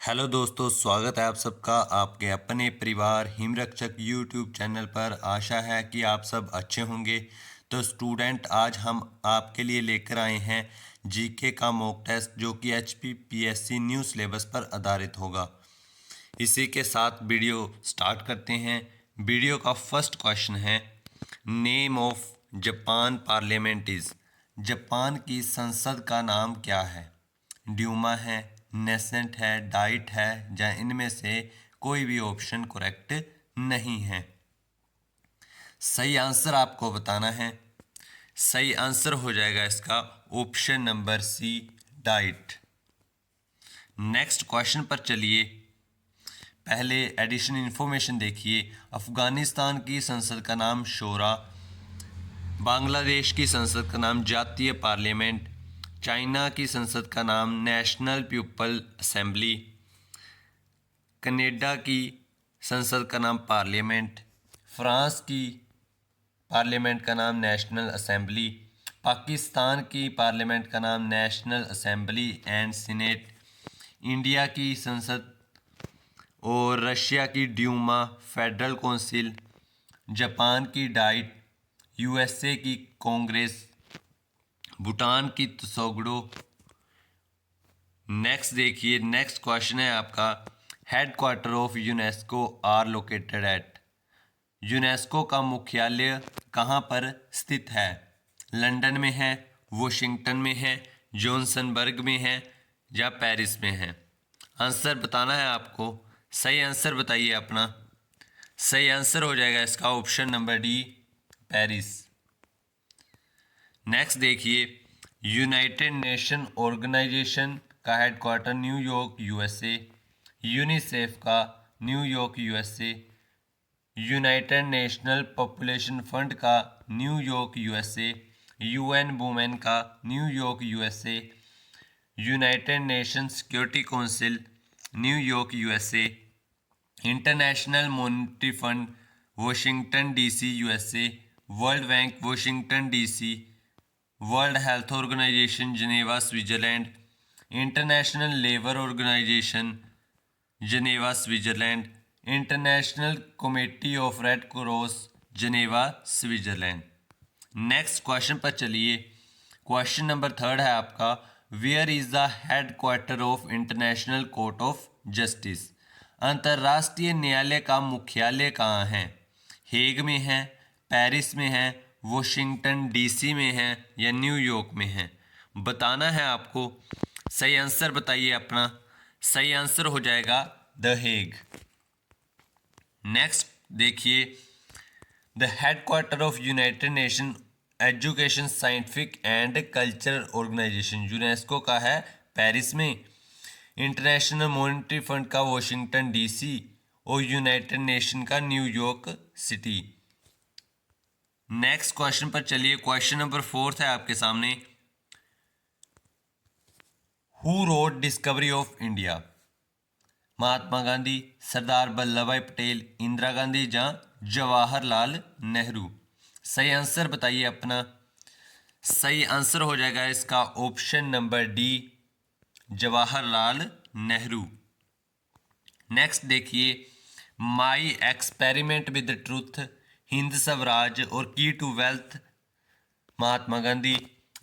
Hello दोस्तों, स्वागत है आप सबका आपके अपने परिवार हिमरक्षक यूट्यूब चैनल पर। आशा है कि आप सब अच्छे होंगे। तो स्टूडेंट, आज हम आपके लिए लेकर आए हैं जीके का मॉक टेस्ट जो कि एचपीपीएससी न्यू सिलेबस पर आधारित होगा। इसी के साथ वीडियो स्टार्ट करते हैं। वीडियो का फर्स्ट क्वेश्चन है, name of Japan parliament is. Japan की संसद का नाम क्या है? ड्यूमा है, नेसेंट है, डाइट है, या इनमें से कोई भी ऑप्शन करेक्ट नहीं है। सही आंसर आपको बताना है। सही आंसर हो जाएगा इसका option number C, diet. Next question पर चलिए। पहले एडिशनल इन्फॉर्मेशन देखिए। अफगानिस्तान की संसद का नाम शोरा, बांग्लादेश की संसद का नाम जातीय पार्लियामेंट, चाइना की संसद का नाम नेशनल पीपल असेंबली, कनाडा की संसद का नाम पार्लियामेंट, फ्रांस की पार्लियामेंट का नाम नेशनल असेंबली, पाकिस्तान की पार्लियामेंट का नाम national assembly and senate, India की संसद और रशिया की ड्यूमा फेडरल काउंसिल, जापान की डाइट, यूएसए की कांग्रेस, भूटान की त्सोगडो। नेक्स्ट देखिए, नेक्स्ट क्वेश्चन है आपका, headquarter of UNESCO are located at. UNESCO का मुख्यालय कहाँ पर स्थित है? लंदन में है, वॉशिंगटन में है, जोहान्सबर्ग में है, या पेरिस में है? आंसर बताना है आपको। सही आंसर बताइए अपना। सही आंसर हो जाएगा इसका option number D, Paris. Next देखिए, यूनाइटेड नेशन ऑर्गेनाइजेशन का हेडक्वार्टर न्यूयॉर्क यूएसए, यूनिसेफ का New York USA, United National Population Fund का न्यूयॉर्क यूएसए, यूएन वुमेन का New York USA, United Nation Security Council New York USA, International Monetary Fund Washington DC USA, World Bank Washington DC, World Health Organization Geneva Switzerland, International Labour Organization Geneva Switzerland, International Committee of Red Cross Geneva Switzerland. Next question पर चलिए। Question number third है आपका, where is the head quarter of International Court of Justice. अंतर्राष्ट्रीय न्यायालय का मुख्यालय कहाँ है? हेग में है, पेरिस में है, वॉशिंगटन डीसी में है, या न्यूयॉर्क में है? बताना है आपको। सही आंसर बताइए अपना। सही आंसर हो जाएगा द हेग। नेक्स्ट देखिए, the headquarter of United Nation Education Scientific and Cultural Organisation UNESCO का है पेरिस में, इंटरनेशनल मॉनेटरी फंड का वॉशिंगटन डीसी, और यूनाइटेड नेशन का न्यूयॉर्क सिटी। नेक्स्ट क्वेश्चन पर चलिए। क्वेश्चन नंबर फोर्थ है आपके सामने, who wrote Discovery of India. Mahatma Gandhi, Sardar Vallabhbhai Patel, Indira Gandhi, या जवाहरलाल नेहरू? सही आंसर बताइए अपना। सही आंसर हो जाएगा इसका option number D, Jawaharlal Nehru. Next देखिए, my experiment with truth, Hind Swaraj और key to wealth, Mahatma Gandhi,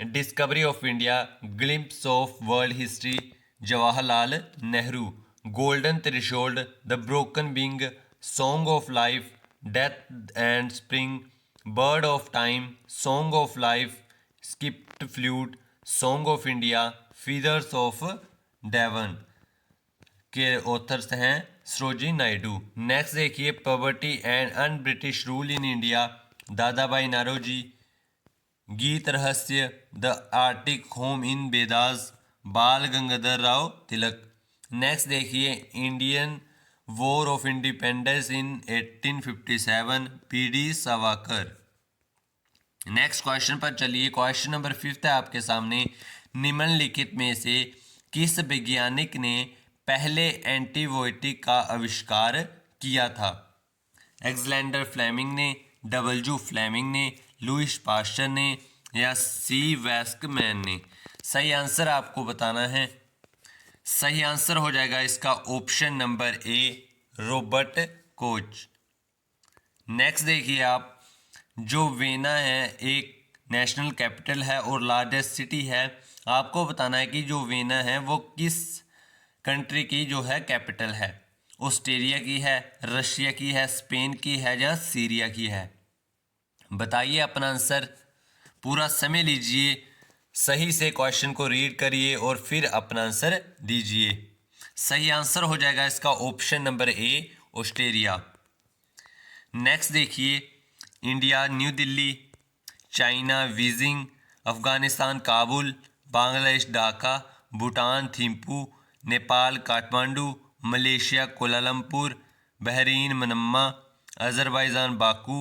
discovery of India, glimpses of world history, Jawaharlal Nehru, golden threshold, the broken wing, song of life, death and spring, bird of time, song of life, skipped flute, song of India, feathers of dawn के authors हैं Sarojini Naidu. Next देखिए, poverty and un British rule in India, दादा भाई नारोजी, गीत रहस्य, the Arctic home in Vedas, बाल गंगाधर राव तिलक। Next देखिए, Indian war of independence in 1857, PD Savarkar. Next question पर चलिए। क्वेश्चन नंबर फिफ्थ है आपके सामने, निम्नलिखित में से किस वैज्ञानिक ने पहले एंटीबायोटिक का आविष्कार किया था? एलेक्जेंडर फ्लेमिंग ने, डब्ल्यू फ्लेमिंग ने, लुईस पास्चर ने, या सी वेस्कमैन ने? सही आंसर आपको बताना है। सही आंसर हो जाएगा इसका ऑप्शन नंबर ए, रॉबर्ट कोच। नेक्स्ट देखिए आप, जो वेना है एक नेशनल कैपिटल है और लार्जेस्ट सिटी है। आपको बताना है कि जो वेना है वो किस कंट्री की जो है कैपिटल है। ऑस्ट्रेलिया की है, रशिया की है, स्पेन की है या सीरिया की है। बताइए अपना आंसर। पूरा समय लीजिए, सही से क्वेश्चन को रीड करिए और फिर अपना आंसर दीजिए। सही आंसर हो जाएगा इसका option number A, Australia. Next देखिए, India New Delhi, China Beijing, Afghanistan Kabul, Bangladesh Dhaka, Bhutan Thimphu, Nepal Kathmandu, Malaysia Kuala Lumpur, Bahrain Manama, Azerbaijan Baku,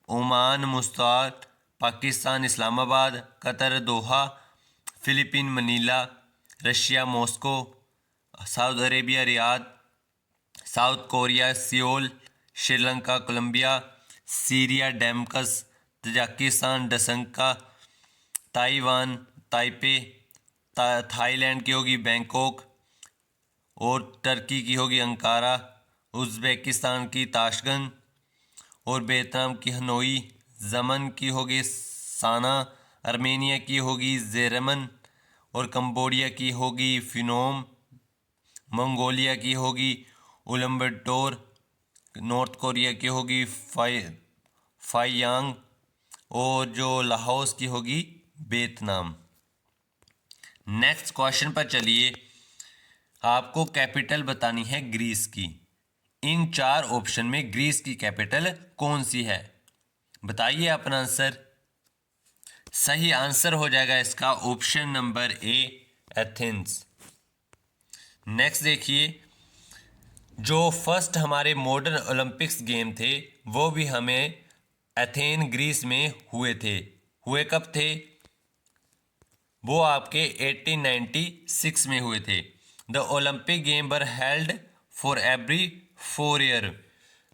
Oman Muscat, Pakistan Islamabad, Qatar Doha, Philippine Manila, Russia Moscow, Saudi Arabia Riyadh, South Korea Seoul, Sri Lanka Colombia, Syria Damascus, Tajikistan Dushanbe, Taiwan Taipei, Thailand की होगी Bangkok और Turkey की होगी Ankara, Uzbekistan की Tashkent और Vietnam की Hanoi, Yemen की होगी साना, आर्मेनिया की होगी जेरेमन और कंबोडिया की होगी फिनोम, मंगोलिया की होगी उलम्बटोर, नॉर्थ कोरिया की होगी फाइयांग और जो लाहौस की होगी वियतनाम। नेक्स्ट क्वेश्चन पर चलिए, आपको कैपिटल बतानी है ग्रीस की। इन 4 ऑप्शन में ग्रीस की कैपिटल कौन सी है? बताइए अपना आंसर। सही आंसर हो जाएगा इसका ऑप्शन नंबर ए, एथेंस। नेक्स्ट देखिए, जो फर्स्ट हमारे मॉडर्न ओलंपिक्स गेम थे वो भी हमें एथेन ग्रीस में हुए थे। हुए कब थे? वो आपके 1896 में हुए थे। The Olympic game were held for every 4 year.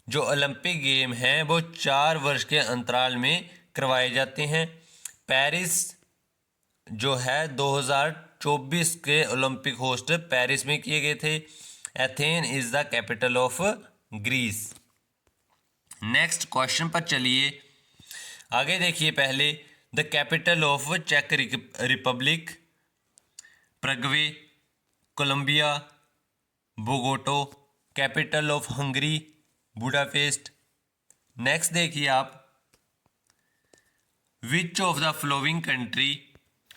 जो ओलंपिक गेम हैं वो 4 वर्ष के अंतराल में करवाए जाते हैं। पेरिस जो है 2024 के ओलंपिक होस्ट पेरिस में किए गए थे। Athens is the capital of Greece. Next question पर चलिए, आगे देखिए। पहले द कैपिटल ऑफ चेक Republic, Prague, Colombia, Bogota, capital of Hungary, Budapest. Next देखिए आप, which of the following country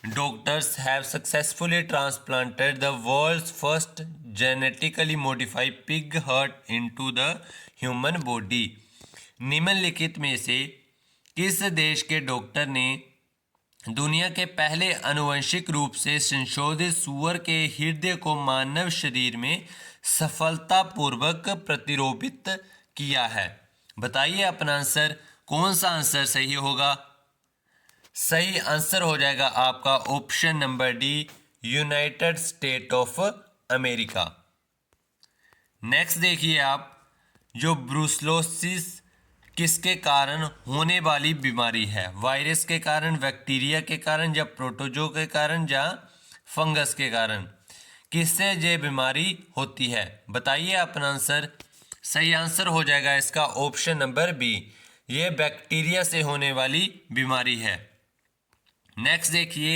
doctors have successfully transplanted the world's first genetically modified pig heart into the human body। निम्नलिखित में से किस देश के doctor ने दुनिया के पहले आनुवंशिक रूप से संशोधित सूअर के हृदय को मानव शरीर में सफलतापूर्वक प्रतिरोपित किया है? बताइए अपना आंसर। कौन सा आंसर सही होगा? सही आंसर हो जाएगा आपका option number D, United state of America. Next देखिए आप, जो ब्रुसलोसिस किसके कारण होने वाली बीमारी है? वायरस के कारण, बैक्टीरिया के कारण या प्रोटोजो के कारण या फंगस के कारण? किससे ये बीमारी होती है? बताइए अपना आंसर। सही आंसर हो जाएगा इसका ऑप्शन नंबर बी, ये बैक्टीरिया से होने वाली बीमारी है। नेक्स्ट देखिए,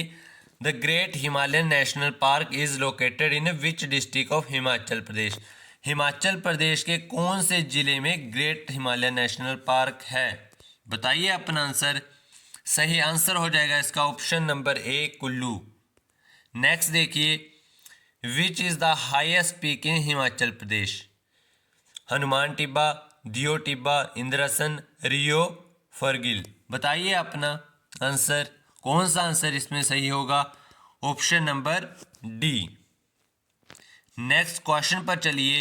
the great Himalayan national park is located in which district of Himachal Pradesh. Himachal Pradesh के कौन से जिले में ग्रेट हिमालयन नेशनल पार्क है? बताइए अपना आंसर। सही आंसर हो जाएगा इसका option number A, Kullu. Next देखिए, which is the highest peak in Himachal Pradesh? Hanuman Tibba, Deo Tibba, इंद्रासन, रियो फरगिल। बताइए अपना आंसर। कौन सा आंसर इसमें सही होगा? Option number D. Next question पर चलिए,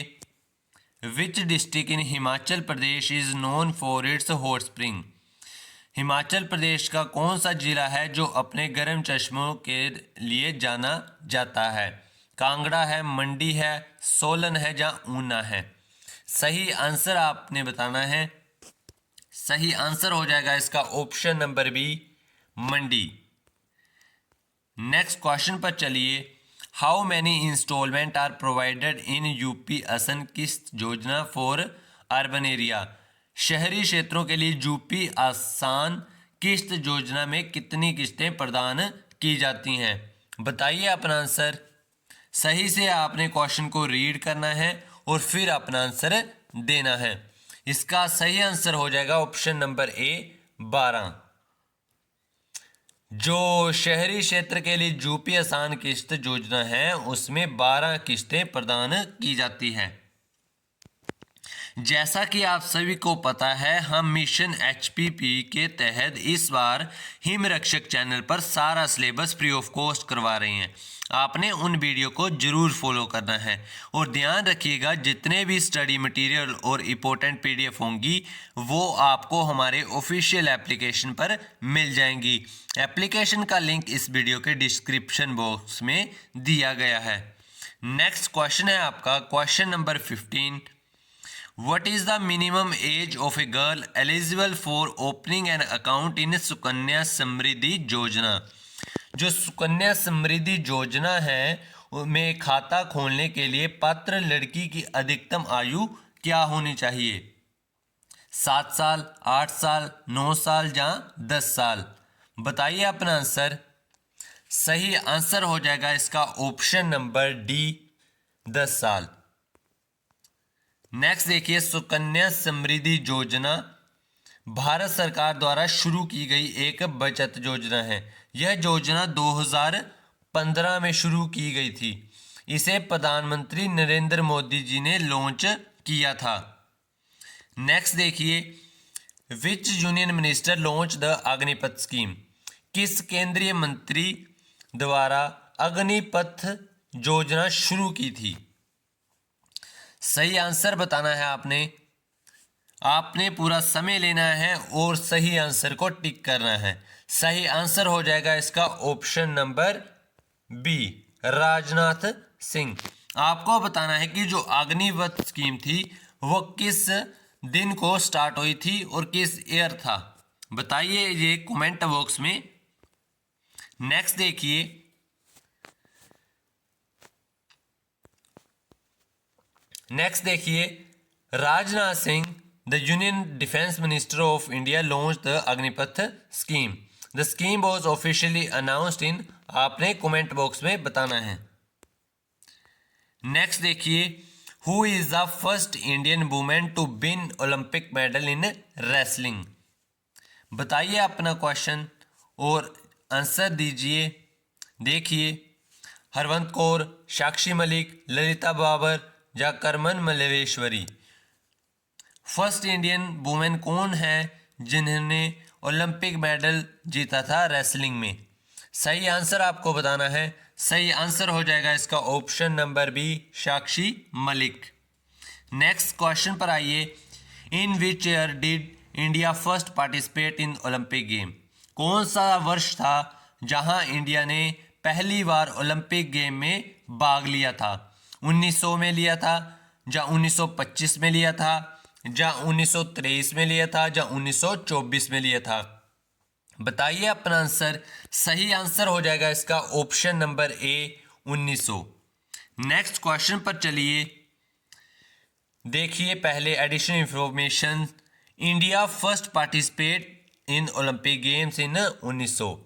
which district in Himachal Pradesh is known for its hot spring. Himachal Pradesh का कौन सा जिला है जो अपने गर्म चश्मों के लिए जाना जाता है? कांगड़ा है, मंडी है, सोलन है या ऊना है? सही आंसर आपने बताना है। सही आंसर हो जाएगा इसका option number B, Mandi. Next question पर चलिए, how many installment are provided in UP असन किस्त योजना फॉर अर्बन एरिया। शहरी क्षेत्रों के लिए यूपी आसान किस्त योजना में कितनी किस्तें प्रदान की जाती हैं? बताइए अपना आंसर। सही से आपने क्वेश्चन को रीड करना है और फिर अपना आंसर देना है। इसका सही आंसर हो जाएगा ऑप्शन नंबर ए 12। जो शहरी क्षेत्र के लिए यूपी आसान किस्त योजना है उसमें 12 किस्तें प्रदान की जाती हैं। जैसा कि आप सभी को पता है, हम मिशन एचपीपी के तहत इस बार हिमरक्षक चैनल पर सारा सिलेबस फ्री ऑफ कॉस्ट करवा रहे हैं। आपने उन वीडियो को जरूर फॉलो करना है और ध्यान रखिएगा जितने भी स्टडी मटेरियल और इम्पोर्टेंट पीडीएफ होंगी वो आपको हमारे ऑफिशियल एप्लीकेशन पर मिल जाएंगी। एप्लीकेशन का लिंक इस वीडियो के डिस्क्रिप्शन बॉक्स में दिया गया है। नेक्स्ट क्वेश्चन है आपका question number 15। What is the minimum age of a girl eligible for opening an account in Sukanya Samriddhi Yojana? जो सुकन्या समृद्धि योजना है में खाता खोलने के लिए पात्र लड़की की अधिकतम आयु क्या होनी चाहिए? 7 साल, 8 साल, 9 साल या 10 साल? बताइए अपना आंसर। सही आंसर हो जाएगा इसका ऑप्शन नंबर डी 10 साल। नेक्स्ट देखिए, सुकन्या समृद्धि योजना भारत सरकार द्वारा शुरू की गई एक बचत योजना है। यह योजना 2015 में शुरू की गई थी। इसे प्रधानमंत्री नरेंद्र मोदी जी ने लॉन्च किया था। नेक्स्ट देखिए, which union minister launch the Agnipath scheme? किस केंद्रीय मंत्री द्वारा अग्निपथ योजना शुरू की थी? सही आंसर बताना है आपने पूरा समय लेना है और सही आंसर को टिक करना है। सही आंसर हो जाएगा इसका option number B Rajnath Singh. आपको बताना है कि जो अग्निपथ स्कीम थी वो किस दिन को स्टार्ट हुई थी और किस ईयर था? बताइए ये कमेंट बॉक्स में। नेक्स्ट देखिए, Rajnath Singh the union defence minister of India launch the Agnipath scheme. The scheme was officially announced in, आपने कमेंट बॉक्स में बताना है। नेक्स्ट देखिए, who is the first Indian women to win Olympic medal in wrestling? बताइए अपना question और answer दीजिए। देखिए, हरवंत कौर, साक्षी मलिक, ललिता बाबर या Karman Malleswari? First Indian women कौन है जिन्होंने ओलंपिक मेडल जीता था रेसलिंग में? सही आंसर आपको बताना है। सही आंसर हो जाएगा इसका option number B Sakshi Malik. Next question पर आइए, in which year did India first participate in Olympic game? कौन सा वर्ष था जहां इंडिया ने पहली बार ओलंपिक गेम में भाग लिया था? 1900 में लिया था, या 1925 में लिया था, या 1923 में लिया था, या 1924 में लिया था? बताइए अपना आंसर। सही आंसर हो जाएगा इसका ऑप्शन नंबर ए 1900। नेक्स्ट क्वेश्चन पर चलिए, देखिए पहले additional information. India first participate in Olympic games in 1900।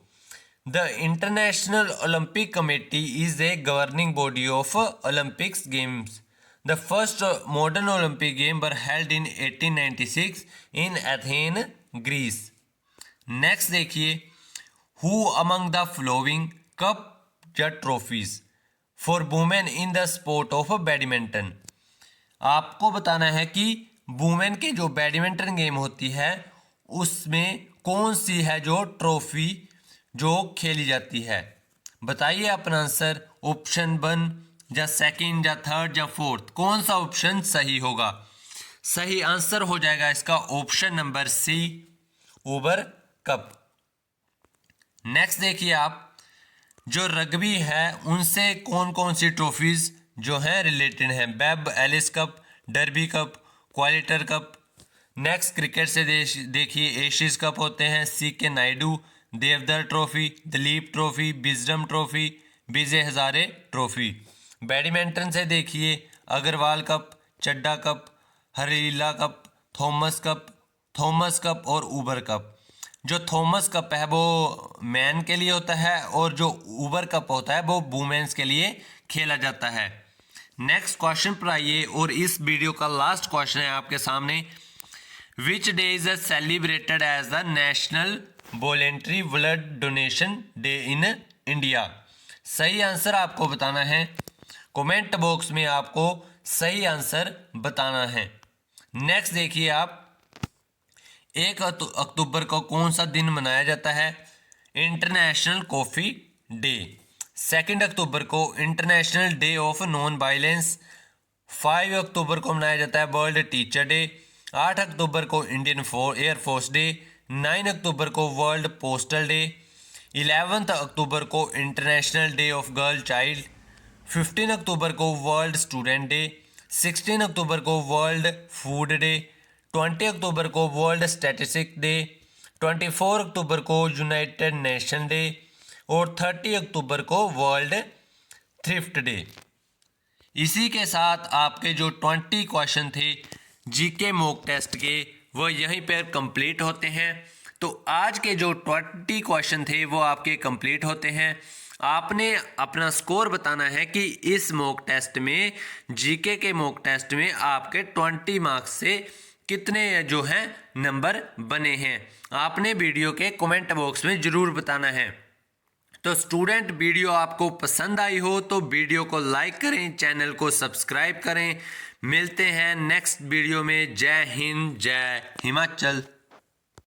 The International Olympic Committee is a governing body of Olympics Games. The first modern Olympic Games were held in 1896 in Athens, Greece. Next देखिए, who among the following cup या trophies for women in the sport of badminton? आपको बताना है कि women के जो badminton game होती है उसमें कौन सी है जो ट्रॉफी जो खेली जाती है? बताइए अपना आंसर। ऑप्शन 1 या सेकंड या थर्ड या फोर्थ, कौन सा ऑप्शन सही होगा? सही आंसर हो जाएगा इसका option number C over cup. Next देखिए आप, जो रग्बी है उनसे कौन कौन सी ट्रॉफीज जो हैं रिलेटेड हैं? बेब एलिस कप, डर्बी कप, क्वालिटर कप। नेक्स्ट क्रिकेट से देखिए, एशिज कप होते हैं, C K Nayudu, Deodhar trophy, Duleep trophy, Wisden trophy, Vijay Hazare trophy. Badminton से देखिए अग्रवाल कप, चड्डा कप, हरीला कप, थॉमस कप और ऊबर कप। जो थॉमस कप है वो मैन के लिए होता है और जो ऊबर कप होता है वो वुमेन्स के लिए खेला जाता है। नेक्स्ट क्वेश्चन पर आइए और इस वीडियो का लास्ट क्वेश्चन है आपके सामने। Which day is celebrated as the national voluntary blood donation day in India. सही आंसर आपको बताना है, कमेंट बॉक्स में आपको सही आंसर बताना है। नेक्स्ट देखिए आप, 1 अक्टूबर को कौन सा दिन मनाया जाता है? International coffee day. 2 अक्टूबर को international day of non violence. 5 अक्टूबर को मनाया जाता है वर्ल्ड टीचर डे। 8 अक्टूबर को इंडियन एयरफोर्स डे। 9 अक्टूबर को वर्ल्ड पोस्टल डे। 11 अक्टूबर को international day of girl child. 15 अक्टूबर को वर्ल्ड स्टूडेंट डे। 16 अक्टूबर को वर्ल्ड फूड डे। 20 अक्टूबर को वर्ल्ड स्टैटिस्टिक डे। 24 अक्टूबर को यूनाइटेड नेशन डे और 30 अक्टूबर को वर्ल्ड थ्रिफ्ट डे। इसी के साथ आपके जो 20 क्वेश्चन थे जीके मॉक टेस्ट के वो यहीं पर कंप्लीट होते हैं। तो आज के जो 20 क्वेश्चन थे वो आपके कंप्लीट होते हैं। आपने अपना स्कोर बताना है कि इस मॉक टेस्ट में, जीके के मॉक टेस्ट में आपके 20 मार्क्स से कितने जो हैं नंबर बने हैं। आपने वीडियो के कमेंट बॉक्स में ज़रूर बताना है। तो स्टूडेंट, वीडियो आपको पसंद आई हो तो वीडियो को लाइक करें, चैनल को सब्सक्राइब करें। मिलते हैं नेक्स्ट वीडियो में। जय हिंद, जय हिमाचल।